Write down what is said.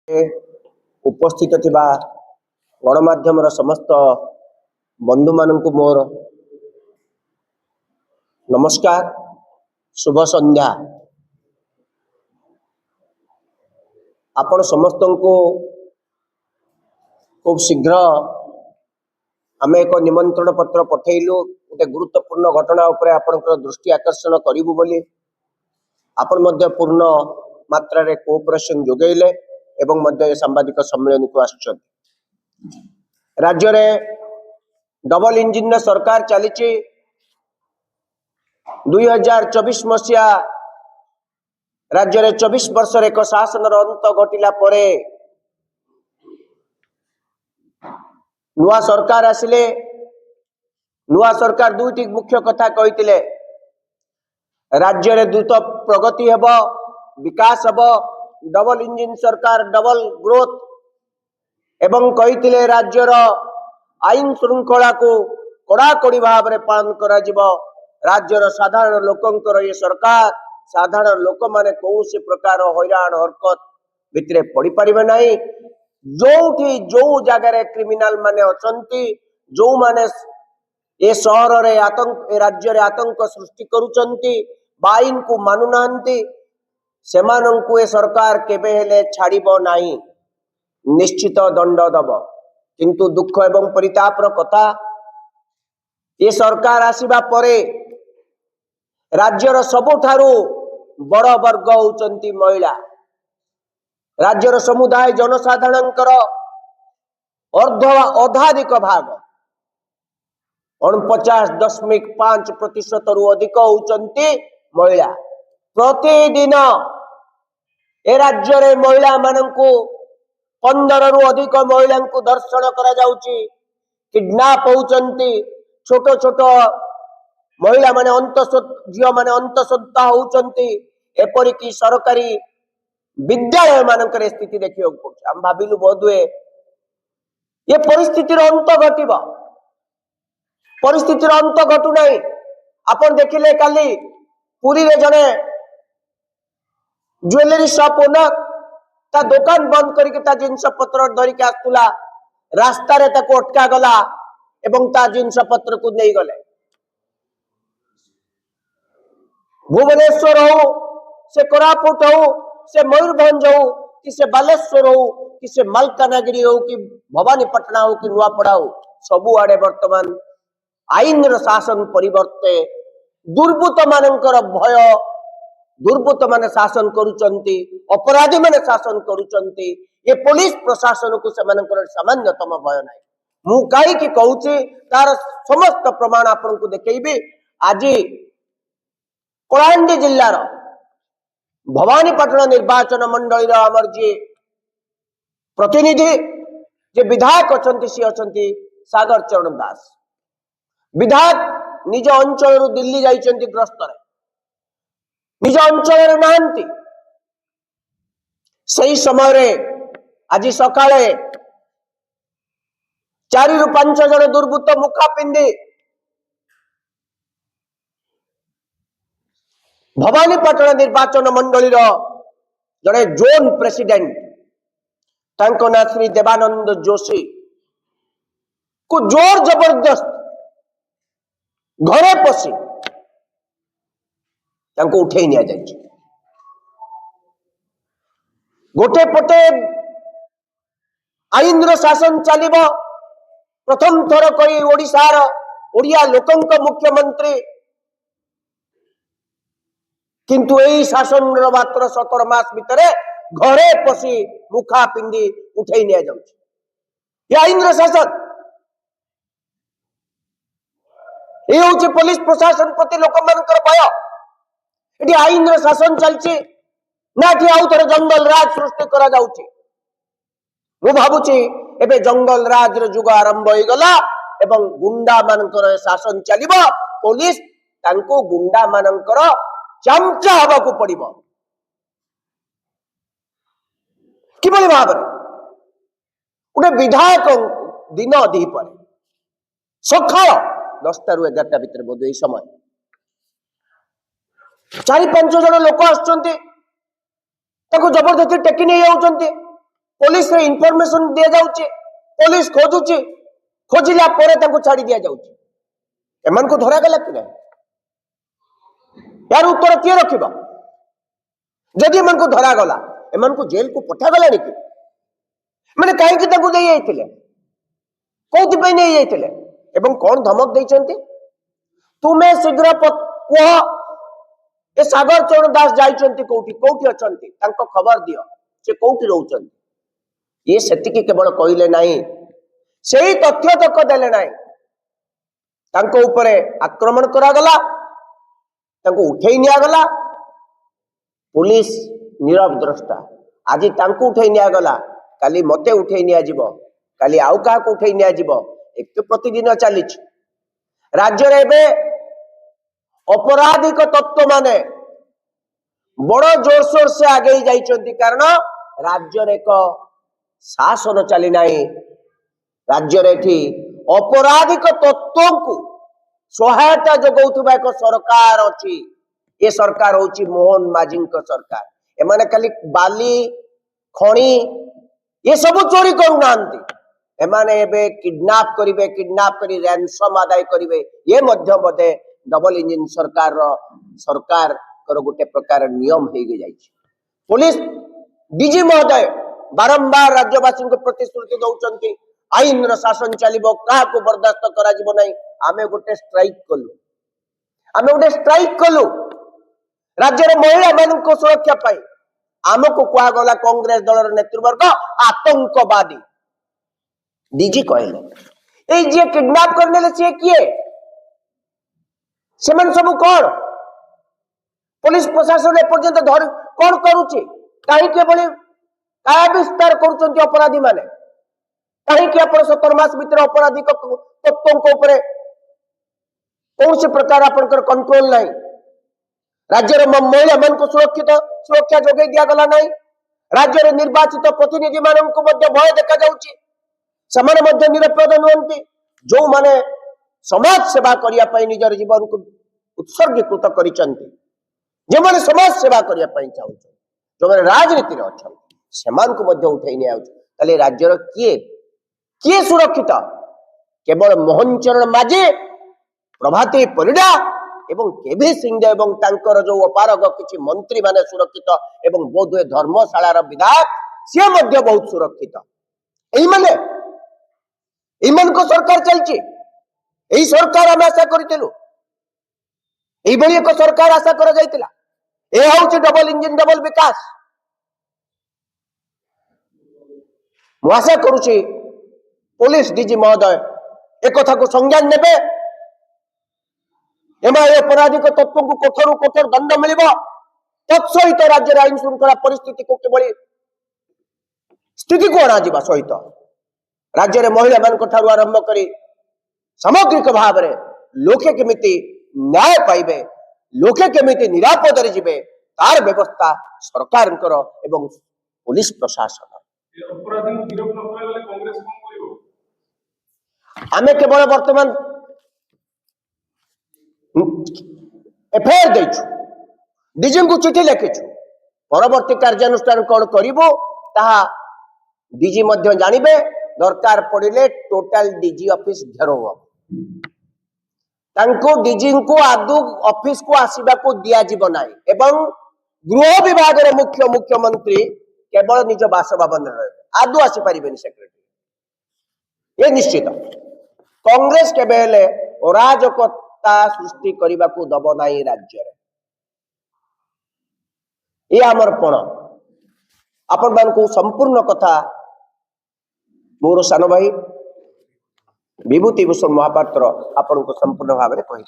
उपस्थित थिबा गणमाध्यम समस्त बंधु मानक मोर नमस्कार, शुभ संध्या। आपण समस्त को खूब शीघ्र आम एक निमंत्रण पत्र पठेलु गोटे गुरुत्वपूर्ण घटना उपरे आपनकर दृष्टि आकर्षण करिबु बोली आपण मध्य पूर्ण मात्रा रे कोऑपरेशन जोगैले एवं मध्य सांबादिक सम्मेलन को आछन। राज्य रे डबल इंजिन सरकार चली 2024 मसीहा राज्य रे 24 वर्ष एक शासन अंत घटिला परे नुआ सरकार आसिले। नुआ सरकार दुईटी मुख्य कथा कहितिले, राज्य रे द्रुत प्रगति हेब, विकास हेब, डबल इंजिन सरकार डबल ग्रोथ एवं कहितिले राज्यर आईन श्रृंखला को कड़ाकड़ी भाव में पालन करा जिवो। राज्यर साधारण लोकंकर ये सरकार साधारण लोक माने कौन से प्रकार हैरान हरकत भितरे पड़ी पारिबे नाही। जो जगह क्रिमिनाल माने अछंती, जो माने ए शहर रे आतंक ए राज्य रे आतंक सृष्टि करूचंती, आईन को मानु नांती, सेमानंकु ए सरकार केबे हेले छाड़िबो नाही, निश्चित दंड दब। किंतु दुख एवं परितापर कथा, ये सरकार आसीबा परे राज्यर सबुठारु बड़ वर्ग होउचंती महिला। राज्यर समुदाय जनसाधारणकर अर्धाधिक भाग 49.5% रु अधिक होउचंती महिला। प्रतिदिन ए राज्य रे महिला मानंकु 15 रु अधिक महिला को दर्शन करा जाउची, किडनैप होउचंती। छोट छोट महिला माने झियो माने अंतसत्ता होउचंती। एपरि की सरकारी विद्यालय मानकर स्थिति देखियो पड़छ। हम भाबिलु बोधुए ये परिस्थितिर अंत घटिबा, परिस्थितिर अंत घटु नाही। आपण देखिले काली पुरी रे जने ज्वेलरी शॉप ओनर ता दुकान बंद करके ता जिनस पत्र धरिक आसुला, रास्ता रे ताको अटका गला एवं ता जिनस पत्र को नहीं गले। भुवनेश्वर हो से कोरापुट हो से मयूरभंज हो कि से बालेश्वर हो कि से मालकानगिरी हो कि भवानीपटना हो कि नुआपड़ा हो, सबु आड़े वर्तमान आईन र शासन परिवर्ते दुर्बृत्त मानकर भय, दुर्बृत्त माने शासन करूचंती, अपराधी माने शासन करूचंती। ये पुलिस प्रशासन को से मानकर सामान्यतम भय नाही। मु काई कि कहूची तार समस्त प्रमाण आपन को देखेबी। आज कलाहांडी जिल्लार भवानीपटना निर्वाचन मंडल आमर जी प्रतिनिधि जे विधायक अछंती सी अछंती सागर चरण दास। विधायक निज अंचल रु दिल्ली जाइछंती ग्रस्तरे, निज अंचल रे नांती। सही समय रे आज सकाळे 4 रु 5 जन दुर्बृत्त मुखा पिंदी भवानीपटना निर्वाचन मंडल जड़े जोन प्रेसिडेंट तांको ना श्री देवानंद जोशी को जोर जबरदस्त घरे पशी तांको उठे निया जाय। गोटे पटे आईन रो शासन चलिबो। प्रथम थर करी ओडिशार ओडिया लोकंक मुख्यमंत्री, किंतु यही शासन मात्र 17 मास भितरे घरे पशी मुखा पिंदी उठे निया जाउछि। ये आईन रो शासन, ये होछि पुलिस प्रशासन प्रति लोक मानकर भय। एटी आईन रो शासन चलछि ना कि आउ थरे जंगल राज सृष्टि करा जाउछि। मु भाबुछि एबे जंगल राज रो जुग आरंभ होई गला एवं गुंडा मानकर शासन चलिबो। पुलिस तांको गुंडा मानकर चमचा हवा को पड़िबो। किबली भाव गोटे विधायक दिन दी पर सकाळ 10 रु 11 भितर बोध यही समय 4-5 जन लोक आसुचंती, जबरदस्ती टेकी नहीं जाउचंती। पुलिस रे इनफॉरमेशन दिया जाउचे पुलिस खोजुचे खोजिला परे तांको छाड़ी दिया जाउचे एमन को धरा गला कि नहीं यार उत्तर किए रखिबा जदि एमन को धरा गला एमन को जेल को पठा गला कि माने काहे कि तांको देई आइतिले कोथि पे नहीं आइतिले एवं कौन धमक देइछन्ते तुमे शीघ्र कुह ए सागर चरण दास जाइछन्ते कोठी कोठी अछन्ते तांको खबर दियो से कोठी रहउछन्ते ये सेतिके केवल कहिले नाही सेही तथ्य तक देले नाही तांको ऊपरे आक्रमण करा गला तांको उठेई निया गला पुलिस नीरव द्रष्टा आज तांको उठेई निया गला काली मते उठेई निया जिवो काली आउ का को उठेई निया जिवो एक प्रतिदिन चलीछ राज्य रे बे अपराधिक तत्व माने बड़ जोरसोर से आगे जाइछन्ति कारण राज्य रे को शासन चली नाही राज्य रे थी अपराधिक तत्व को सहायता जगौथुबा एक सरकार अछि ये सरकार होची मोहन माझी सरकार एमाने खाली बाली खणी ये सब चोरी करू नांती एमाने एबे किडनैप करी रैंसम आदाय करिवे ये मध्य बदे डबल इंजन सरकार गोटे प्रकार नियम हो गई पुलिस डीजी महोदय बारंबार राज्यवासी को प्रतिश्रुति दौरान आईन शासन चलो क्या बर्दास्त कर आमे गोटे स्ट्राइक कलु राज्य महिला मान सुरक्षा पाई आमको कहगला कांग्रेस दल नेतृवर्ग आतंकवादी डीजी कहले ये किडनैप करने सी किए से सब कौन पुलिस प्रशासन एपर्यंत धर कौन करुचे कहीं काय विस्तार कर अपराधी माने कहीं 17 मास भीतर अपराधी तत्वों कौन से प्रकार आपंकर कंट्रोल नहीं राज्य महिला मान को सुरक्षा जोगे दिया गला नहीं राज्य निर्वाचित प्रतिनिधि मान भय देखा जाऊँगी निरपराध नुहति जो माने समाज सेवा करने निजर जीवन को उत्सर्गीकृत कर समाज सेवा करने चाहते जो मैंने राजनीति अच्छा उठे नहीं राज्यर किए किए सुरक्षित केवल मोहन चरण माझी प्रभाती परिडा एवं केभी सिंह एवं तांकर जो अपारग किछि मंत्री माने सुरक्षित एवं बोधुए धर्मशाला विधायक सी बहुत सुरक्षित एमन को सरकार चलछि एही सरकार आम आशा करूँ एक सरकार आशा कर डबल इंजन डबल विकास मु आशा करुछि पुलिस डीजी महोदय एक कथा को संज्ञान नेबे अपराधिक तत्व को कठोर कठोर दंड मिल तत्सहित राज्य आईन श्रृंखला परिस्थिति को किभली स्थिति को अणाजिबा सहित राज्य महिला मान आरंभ कर सामग्रिक भाव में लोके केमिति न्याय पाइबे लोके केमिति निरापद जिबे तार व्यवस्था सरकार एवं पुलिस प्रशासन आमे केवल वर्तमान एफआईआर देछु डीजी को चिठी लिखिछु परवर्ती कार्यानुष्ठान कौन करिवो ताहा डीजी मध्य जानिबे दरकार पड़िले टोटल डीजी ऑफिस घेराव तांको डीजी को आदु ऑफिस को आसीबा को दिया जीव नाही एवं गृह विभाग रे मुख्यमंत्री केवल निज बासभवन रे आदु आसी परिबेनी सेक्रेटरी ये निश्चित कांग्रेस केबेले अराजकता सृष्टि करने को दब नहीं राज्य ये आमर पण आपण मान को संपूर्ण कथा मोर सान भाई विभूति भूषण महापात्र आपण को संपूर्ण भाव में कही